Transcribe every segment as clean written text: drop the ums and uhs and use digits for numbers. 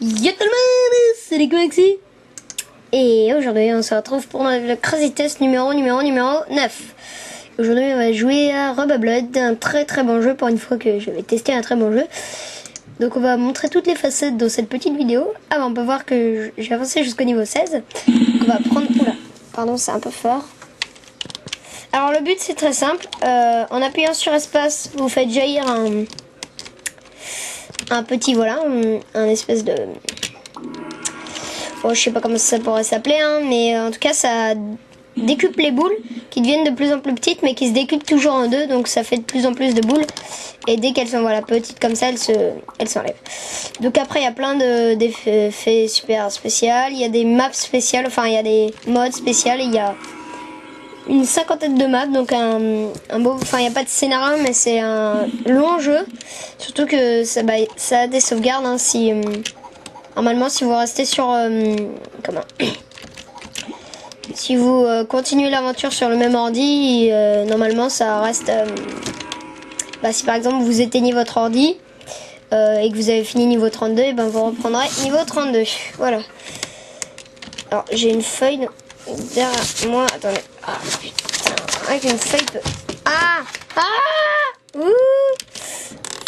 Yo tout le monde, c'est les Galaxy. Et aujourd'hui on se retrouve pour le Crazy Test numéro 9. Aujourd'hui on va jouer à Rob Blood, un très bon jeu pour une fois que je vais tester un très bon jeu. Donc on va montrer toutes les facettes dans cette petite vidéo. Ah bah on peut voir que j'ai avancé jusqu'au niveau 16. On va prendre... Oula, pardon c'est un peu fort. Alors le but c'est très simple, en appuyant sur espace vous faites jaillir un petit voilà, un espèce de... Bon, je sais pas comment ça pourrait s'appeler, hein, mais en tout cas ça décupe les boules qui deviennent de plus en plus petites mais qui se décupent toujours en deux, donc ça fait de plus en plus de boules et dès qu'elles sont voilà, petites comme ça elles s'enlèvent. Donc après il y a plein d'effets super spéciaux, il y a des maps spéciales, enfin il y a des modes spéciaux, il y a une cinquantaine de maps, donc un beau, enfin il n'y a pas de scénario mais c'est un long jeu, surtout que ça a des sauvegardes, hein, si normalement si vous restez sur comment si vous continuez l'aventure sur le même ordi, normalement ça reste si par exemple vous éteignez votre ordi et que vous avez fini niveau 32, et ben vous reprendrez niveau 32. Voilà. Alors j'ai une feuille derrière moi, attendez. Ah putain, avec une feuille peut... Ouh.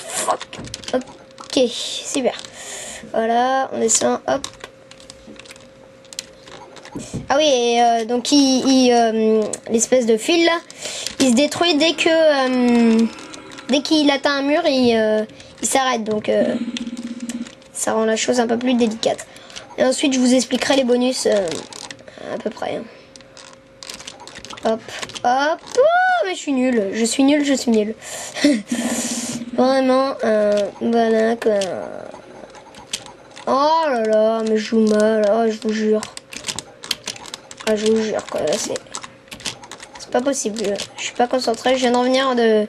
Fuck. Ok, super. Voilà, on descend, hop. Ah oui, et donc l'espèce de fil là, il se détruit dès qu'il atteint un mur, il s'arrête, donc ça rend la chose un peu plus délicate. Et ensuite je vous expliquerai les bonus à peu près. Hop, hop. Oh, mais je suis nulle. Vraiment, voilà quoi. Oh là là, mais je joue mal, oh, je vous jure. Ah, je vous jure quoi, là c'est pas possible. Je suis pas concentré, je viens d'en venir de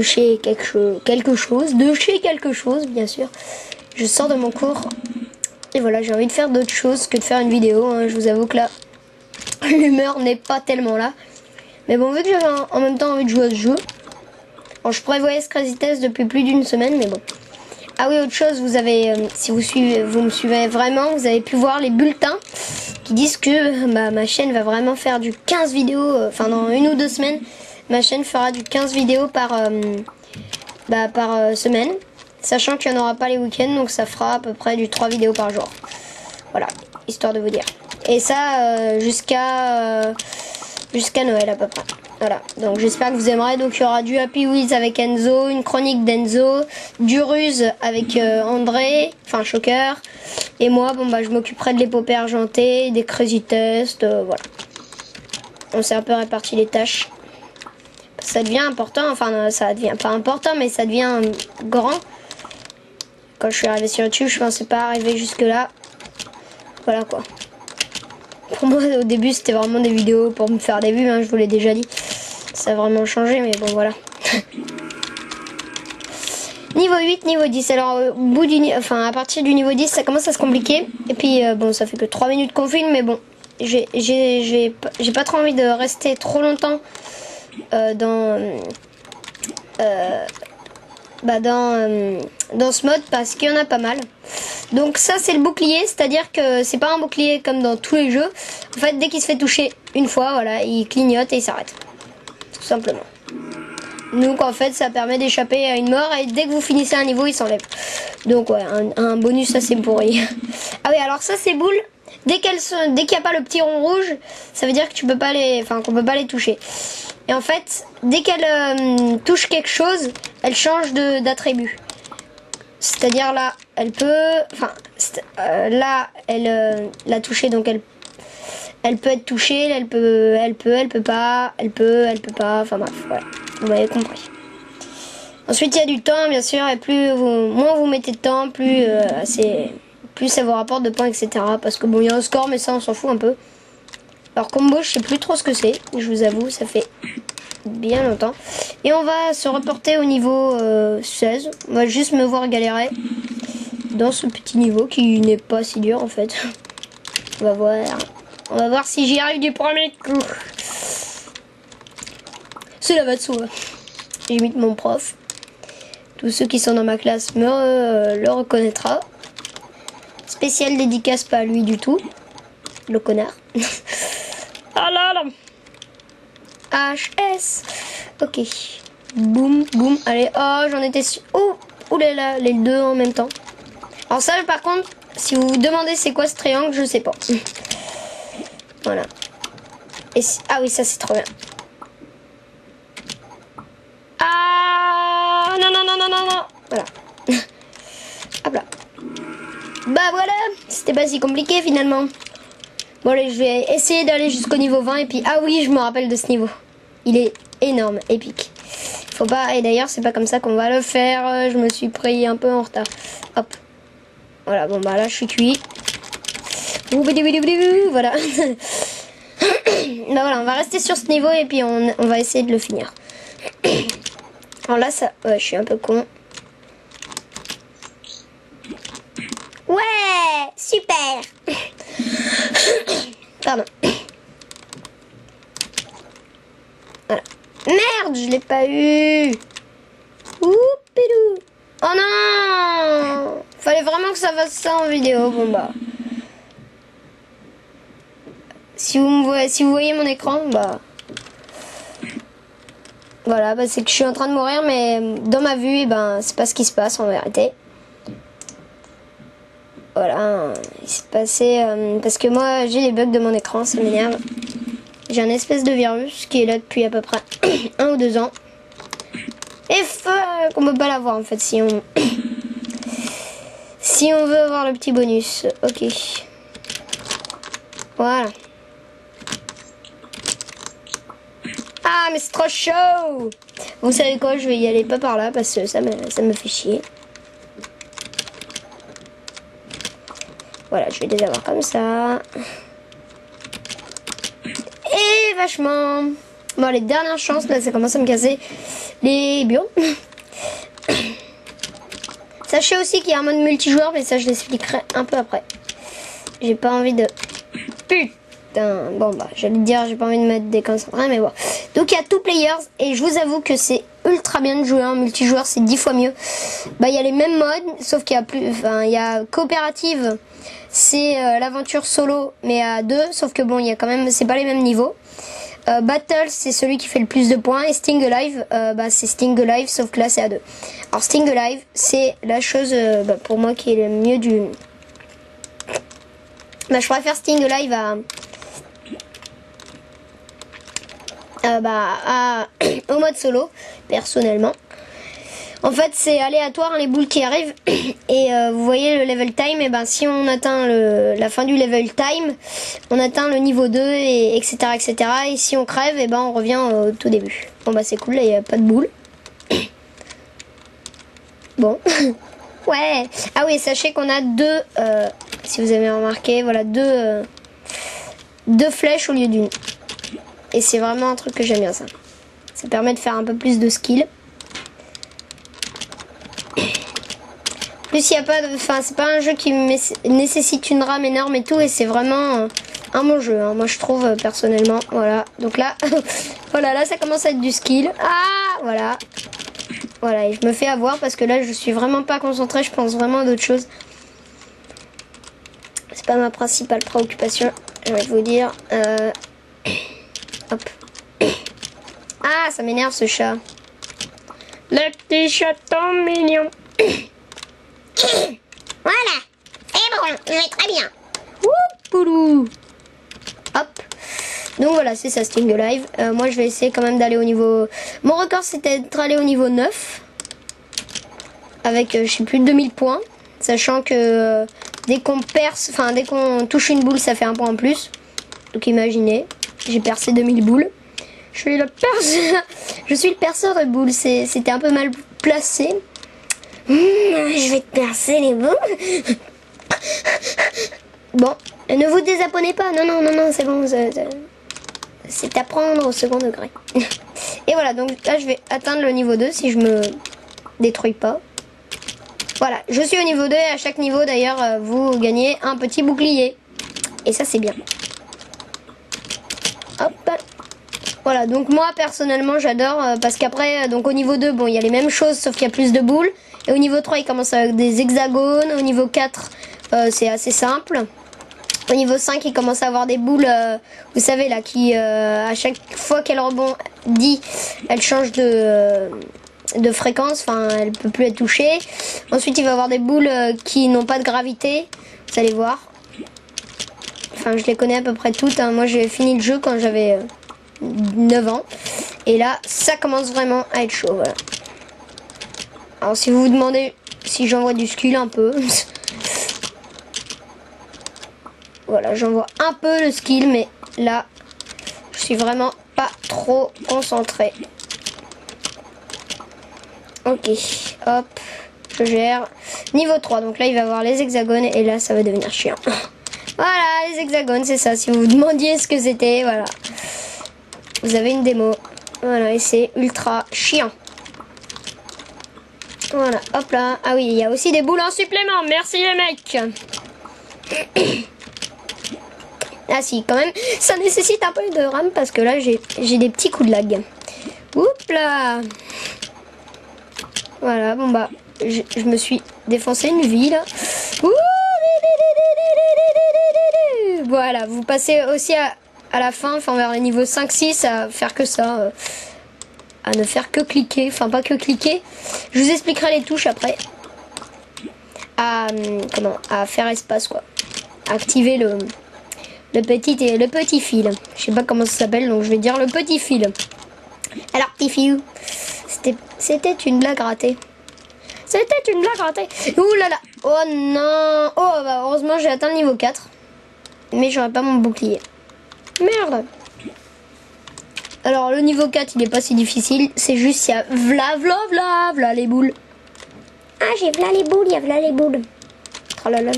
chez quelque chose, bien sûr. Je sors de mon cours. Et voilà, j'ai envie de faire d'autres choses que de faire une vidéo, hein. Je vous avoue que là, l'humeur n'est pas tellement là. Mais bon, vu que j'avais en même temps envie de jouer à ce jeu, bon, je prévoyais ce Crazy Test depuis plus d'une semaine, mais bon. Ah oui, autre chose, vous avez, si vous me suivez vraiment, vous avez pu voir les bulletins qui disent que ma chaîne va vraiment faire du 15 vidéos, enfin dans 1 ou 2 semaines, ma chaîne fera du 15 vidéos par semaine. Sachant qu'il n'y en aura pas les week-ends, donc ça fera à peu près du 3 vidéos par jour. Voilà, histoire de vous dire. Et ça jusqu'à Noël à peu près. Voilà, donc j'espère que vous aimerez. Donc il y aura du Happy Wheels avec Enzo, une chronique d'Enzo, du Ruse avec André, enfin Shocker. Et moi, bon je m'occuperai de l'épopée argentée, des Crazy Tests, voilà. On s'est un peu réparti les tâches. Ça devient important, enfin ça devient pas important, mais ça devient grand. Quand je suis arrivée sur YouTube, je pensais pas arriver jusque là. Voilà quoi. Pour moi au début c'était vraiment des vidéos pour me faire des vues, hein, je vous l'ai déjà dit. Ça a vraiment changé, mais bon voilà. Niveau 8, niveau 10. Alors au bout à partir du niveau 10 ça commence à se compliquer. Et puis bon ça fait que 3 minutes qu'on filme, mais bon. J'ai pas trop envie de rester trop longtemps dans ce mode parce qu'il y en a pas mal. Donc ça c'est le bouclier, c'est-à-dire que c'est pas un bouclier comme dans tous les jeux. En fait dès qu'il se fait toucher une fois, voilà, il clignote et il s'arrête. Tout simplement. Donc en fait ça permet d'échapper à une mort et dès que vous finissez un niveau il s'enlève. Donc ouais, un bonus assez pourri. Ah oui, alors ça c'est boule. Dès qu'il n'y a pas le petit rond rouge, ça veut dire que qu'on peut pas les toucher. Et en fait, dès qu'elle touche quelque chose, elle change d'attribut. C'est-à-dire là, elle peut, là, elle l'a touché, donc elle peut être touchée, elle peut pas, elle peut pas, enfin bref, voilà, vous m'avez compris. Ensuite, il y a du temps, bien sûr, et moins vous mettez de temps, plus ça vous rapporte de points, etc. Parce que bon, il y a un score, mais ça, on s'en fout un peu. Alors, combo, je sais plus trop ce que c'est, je vous avoue, ça fait bien longtemps. Et on va se reporter au niveau 16. On va juste me voir galérer dans ce petit niveau qui n'est pas si dur en fait. On va voir si j'y arrive du premier coup. Cela va de soi. J'imite mon prof. tous ceux qui sont dans ma classe le reconnaîtra. Spécial dédicace pas à lui du tout. Le connard. Ah là là. HS. Ok. Boum, boum. Allez, oh, j'en étais sûr. Oh, oulala, les deux en même temps. Alors ça, par contre, si vous vous demandez c'est quoi ce triangle, je sais pas. Voilà. Et ah oui, ça c'est trop bien. Ah non, non, non, non, non, non. Voilà. Hop là. Bah voilà, c'était pas si compliqué finalement. Bon allez, je vais essayer d'aller jusqu'au niveau 20 et puis... Ah oui, je me rappelle de ce niveau. Il est énorme, épique. Faut pas... Et d'ailleurs, c'est pas comme ça qu'on va le faire. Je me suis pris un peu en retard. Hop. Voilà, bon bah là, je suis cuit. Voilà. Bah voilà, on va rester sur ce niveau et puis on va essayer de le finir. Alors là, ça... Ouais, je suis un peu con. Ouais, super. Pardon. Voilà. Merde, je l'ai pas eu. Oupidou. Oh non. Fallait vraiment que ça fasse ça en vidéo. Bon bah. Si vous voyez mon écran, bah. Voilà, bah, c'est que je suis en train de mourir, mais dans ma vue, ben, c'est pas ce qui se passe en vérité. Voilà, il s'est passé... parce que moi, j'ai des bugs de mon écran, ça m'énerve. J'ai un espèce de virus qui est là depuis à peu près 1 ou 2 ans. Et qu'on peut pas l'avoir en fait si on... si on veut avoir le petit bonus. Ok. Voilà. Ah, mais c'est trop chaud! Vous savez quoi, je vais y aller pas par là parce que ça me fait chier. Voilà, je vais les avoir comme ça. Et vachement. Bon, les dernières chances, là, ça commence à me casser les bios. Sachez aussi qu'il y a un mode multijoueur, mais ça, je l'expliquerai un peu après. J'ai pas envie de... Putain, bon, bah, j'allais dire, j'ai pas envie de mettre déconcentré, mais bon. Donc, il y a 2 players, et je vous avoue que c'est ultra bien de jouer en multijoueur, c'est 10 fois mieux. Bah, il y a les mêmes modes, sauf qu'il y a plus... Enfin, il y a coopérative... C'est l'aventure solo, mais à 2, sauf que bon, il y a quand même, c'est pas les mêmes niveaux. Battle, c'est celui qui fait le plus de points, et Sting Alive, bah, c'est Sting Alive, sauf que là, c'est à 2. Alors, Sting Alive, c'est la chose, bah, pour moi, qui est le mieux du... Bah, je préfère Sting Alive au mode solo, personnellement. En fait, c'est aléatoire les boules qui arrivent et vous voyez le level time, et ben si on atteint la fin du level time, on atteint le niveau 2 et etc. etc. Et si on crève, et ben on revient au tout début. Bon bah c'est cool, là il n'y a pas de boules. Bon. Ouais. Ah oui, sachez qu'on a 2, si vous avez remarqué, voilà, 2 flèches au lieu d'une. Et c'est vraiment un truc que j'aime bien ça. Ça permet de faire un peu plus de skill. Plus il y a pas de... Enfin, c'est pas un jeu qui nécessite une RAM énorme et tout, et c'est vraiment un bon jeu, hein, moi je trouve personnellement. Voilà, donc là, voilà, là ça commence à être du skill. Ah, voilà. Voilà, et je me fais avoir parce que là je suis vraiment pas concentrée, je pense vraiment à d'autres choses. C'est pas ma principale préoccupation, je vais vous dire. Hop. Ah, ça m'énerve ce chat. Le petit chaton mignon. Voilà, c'est bon, je vais très bien. Poulou. Hop. Donc voilà, c'est ça, Sting Alive. Moi je vais essayer quand même d'aller au niveau... Mon record c'était d'être allé au niveau 9. Avec, je sais plus, 2000 points. Sachant que dès qu'on perce, enfin dès qu'on touche une boule, ça fait un point en plus. Donc imaginez, j'ai percé 2000 boules. Je suis le perceur de boules. C'était un peu mal placé. Je vais te percer les boules. Bon, ne vous désabonnez pas. Non, non, non, non, c'est bon. C'est à prendre au second degré. Et voilà, donc là, je vais atteindre le niveau 2 si je me détruis pas. Voilà, je suis au niveau 2 et à chaque niveau, d'ailleurs, vous gagnez un petit bouclier. Et ça, c'est bien. Hop. Voilà, donc moi personnellement j'adore parce qu'après, donc au niveau 2, bon il y a les mêmes choses sauf qu'il y a plus de boules. Et au niveau 3 il commence avec des hexagones, au niveau 4 c'est assez simple. Au niveau 5 il commence à avoir des boules, vous savez là, qui à chaque fois qu'elle rebondit, elle change de fréquence, enfin elle peut plus être touchée. Ensuite il va avoir des boules qui n'ont pas de gravité, vous allez voir. Enfin je les connais à peu près toutes, hein. Moi j'ai fini le jeu quand j'avais 9 ans. Et là ça commence vraiment à être chaud, voilà. Alors si vous vous demandez si j'envoie du skill un peu, voilà, j'envoie un peu le skill, mais là je suis vraiment pas trop concentré. Ok, hop, je gère. Niveau 3, donc là il va avoir les hexagones et là ça va devenir chiant. Voilà, les hexagones, c'est ça. Si vous vous demandiez ce que c'était, voilà. Vous avez une démo. Voilà, et c'est ultra chiant. Voilà, hop là. Ah oui, il y a aussi des boules en supplément. Merci les mecs. Ah si, quand même, ça nécessite un peu de RAM parce que là, j'ai des petits coups de lag. Oups là. Voilà, bon bah, je me suis défoncé une vie là. Ouh. Voilà, vous passez aussi à la fin, enfin vers les niveaux 5-6 à faire que ça, à ne faire que cliquer, enfin pas que cliquer. Je vous expliquerai les touches après. À faire espace quoi. Activer le petit fil. Je sais pas comment ça s'appelle, donc je vais dire le petit fil. Alors petit fil, c'était une blague ratée. C'était une blague ratée. Ouh là là. Oh non. Oh bah heureusement j'ai atteint le niveau 4. Mais j'aurais pas mon bouclier. Merde. Alors le niveau 4 il est pas si difficile. C'est juste il y a vla les boules. Ah, j'ai v'là les boules, il y a v'là les boules. Tralalal.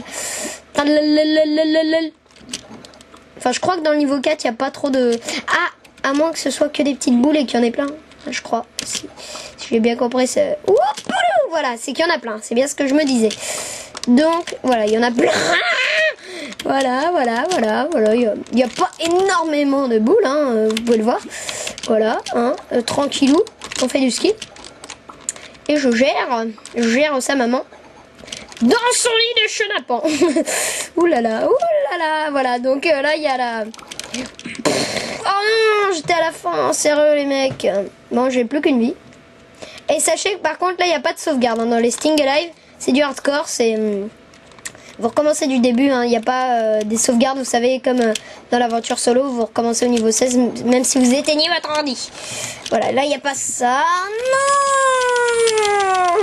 Enfin je crois que dans le niveau 4 il n'y a pas trop de... Ah, à moins que ce soit que des petites boules et qu'il y en ait plein. Je crois. Si j'ai bien compris c'est... Voilà, c'est qu'il y en a plein. C'est bien ce que je me disais. Donc voilà, il y en a plein. Voilà. Il n'y a pas énormément de boules, hein, vous pouvez le voir. Voilà, hein, tranquillou, on fait du ski. Et je gère sa maman dans son lit de chenapan. Ouh là là, voilà. Donc là, il y a la... Oh non, j'étais à la fin, sérieux les mecs. Bon, j'ai plus qu'une vie. Et sachez que par contre, là, il n'y a pas de sauvegarde, hein, dans les Sting Alive. C'est du hardcore, c'est... Vous recommencez du début, hein. Il n'y a pas des sauvegardes, vous savez, comme dans l'aventure solo, vous recommencez au niveau 16, même si vous éteignez votre ordi. Voilà, là, il n'y a pas ça.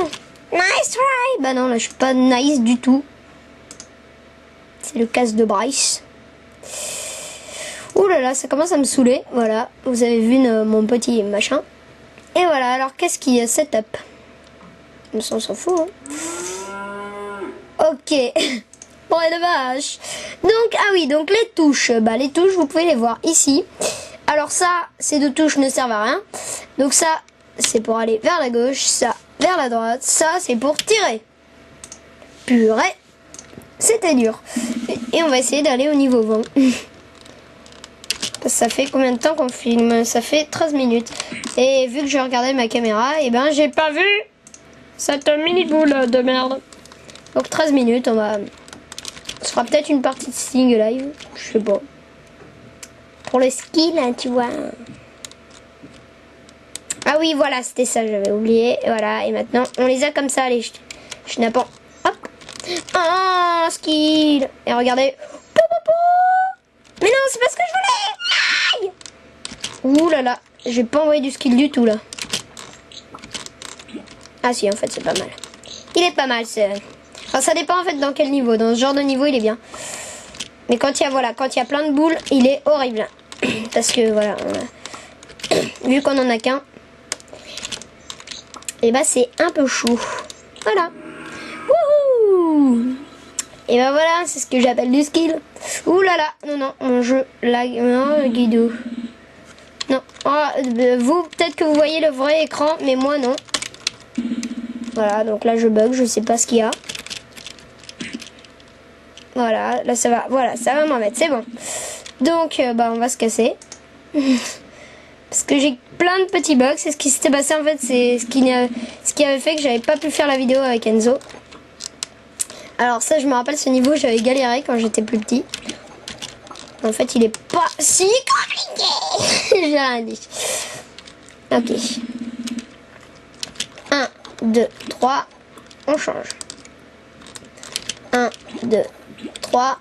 Non. Nice try. Bah non, là, je suis pas nice du tout. C'est le casse de Bryce. Ouh là là, ça commence à me saouler. Voilà, vous avez vu mon petit machin. Et voilà, alors qu'est-ce qui est setup? On s'en fout, hein. Ok. Bon, et de vache. Donc, ah oui, donc les touches. Bah, les touches, vous pouvez les voir ici. Alors ça, ces deux touches ne servent à rien. Donc ça, c'est pour aller vers la gauche. Ça, vers la droite. Ça, c'est pour tirer. Purée. C'était dur. Et on va essayer d'aller au niveau 20. Ça fait combien de temps qu'on filme? Ça fait 13 minutes. Et vu que je regardais ma caméra, et ben j'ai pas vu cette mini boule de merde. Donc 13 minutes, on se fera peut-être une partie de Sting Live, je sais pas. Pour le ski là, tu vois. Ah oui, voilà, c'était ça, j'avais oublié. Voilà, et maintenant on les a comme ça, les schnappants. Hop. Oh, skill. Et regardez. Mais non, c'est pas ce que je voulais. Aïe. Ouh là là, j'ai pas envoyé du skill du tout là. Ah si, en fait c'est pas mal. Il est pas mal, c'est... Enfin, ça dépend en fait dans quel niveau. Dans ce genre de niveau, il est bien. Mais quand il y a, voilà, quand il y a plein de boules, il est horrible. Parce que voilà, vu qu'on en a qu'un, et bah c'est un peu chaud. Voilà. Wouhou. Et bah voilà, c'est ce que j'appelle du skill. Ouh là là, non, mon jeu lag. Non, Guido. Non. Vous, peut-être que vous voyez le vrai écran, mais moi non. Voilà, donc là je bug, je sais pas ce qu'il y a. Voilà, là ça va m'en mettre, c'est bon. Donc, bah on va se casser. Parce Parce que j'ai plein de petits bugs. C'est ce qui s'était passé en fait. C'est ce qui avait fait que j'avais pas pu faire la vidéo avec Enzo. Alors ça, je me rappelle ce niveau, j'avais galéré quand j'étais plus petit. En fait, il est pas si compliqué. J'ai rien dit. Ok. 1, 2, 3. On change. 1, 2, 3.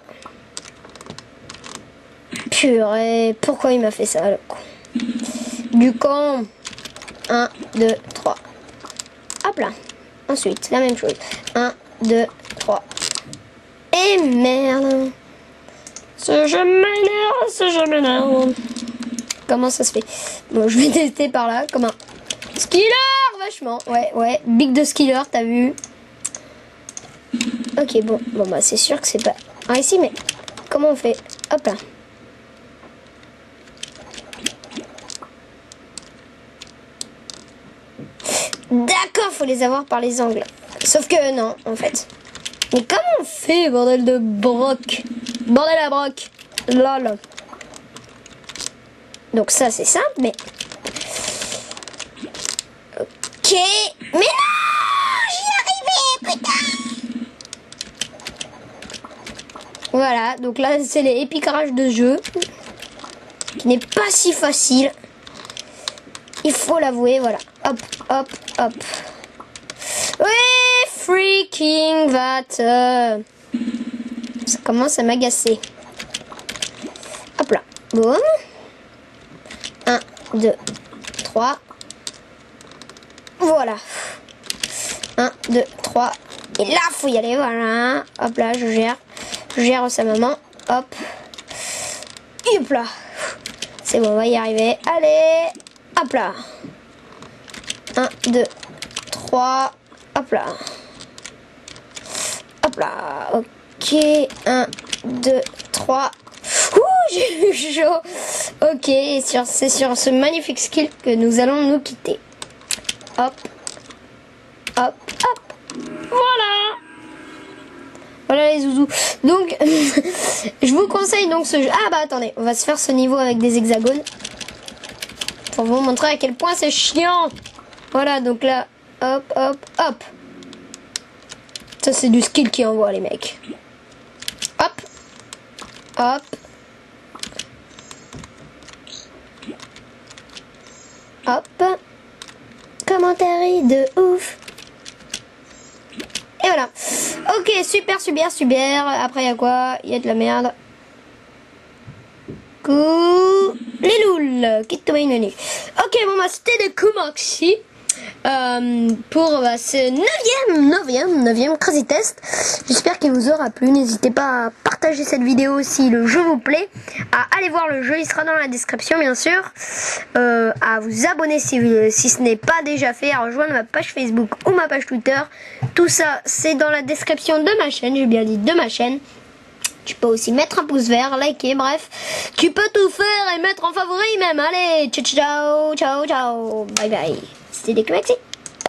Purée, pourquoi il m'a fait ça, le con? Du con. 1, 2, 3. Hop là. Ensuite, la même chose. 1, 2, 3. Et merde. Ce jeu m'énerve. Comment ça se fait? Bon, je vais tester par là. Comme un skiller, vachement. Ouais. Big de skiller, t'as vu? Ok, bon, bah c'est sûr que c'est pas... Ah, ici, mais comment on fait? Hop là. D'accord, faut les avoir par les angles. Sauf que non, en fait. Mais comment on fait, bordel de broc? Bordel à broc. Lol. Donc ça, c'est simple, mais... Ok. Mais non, j'y arrivais, putain. Voilà, donc là, c'est les épicarages de jeu. Qui n'est pas si facile. Il faut l'avouer, voilà. Hop, hop, hop. Oui, freaking that. Ça commence à m'agacer. Hop là. Boum. 1, 2, 3. Voilà. 1, 2, 3. Et là, faut y aller, voilà. Hop là, je gère. Je gère sa maman. Hop. Hop là. C'est bon, on va y arriver. Allez. Hop là. 1, 2, 3. Hop là. Hop là. Ok. 1, 2, 3. Ouh, j'ai eu chaud. Ok, c'est sur ce magnifique skill que nous allons nous quitter. Hop. Hop, hop. Voilà. Voilà les zouzous. Donc, je vous conseille donc ce jeu. Ah bah attendez, on va se faire ce niveau avec des hexagones. Pour vous montrer à quel point c'est chiant. Voilà, donc là, hop, hop, hop. Ça, c'est du skill qui envoie, les mecs. Hop. Hop. Hop. Commentaire de ouf. Et voilà. Ok, super. Après, il y a quoi? Il y a de la merde. Les louls. Quitte toi une nuit. Ok, bon, bah, c'était des coups maxi. Pour ce 9e Crazy Test. J'espère qu'il vous aura plu. N'hésitez pas à partager cette vidéo si le jeu vous plaît, à aller voir le jeu, il sera dans la description bien sûr, à vous abonner si ce n'est pas déjà fait, à rejoindre ma page Facebook ou ma page Twitter. Tout ça c'est dans la description de ma chaîne, j'ai bien dit de ma chaîne. Tu peux aussi mettre un pouce vert, liker, bref. Tu peux tout faire et mettre en favori même. Allez, ciao, bye bye. C'était des Maxi.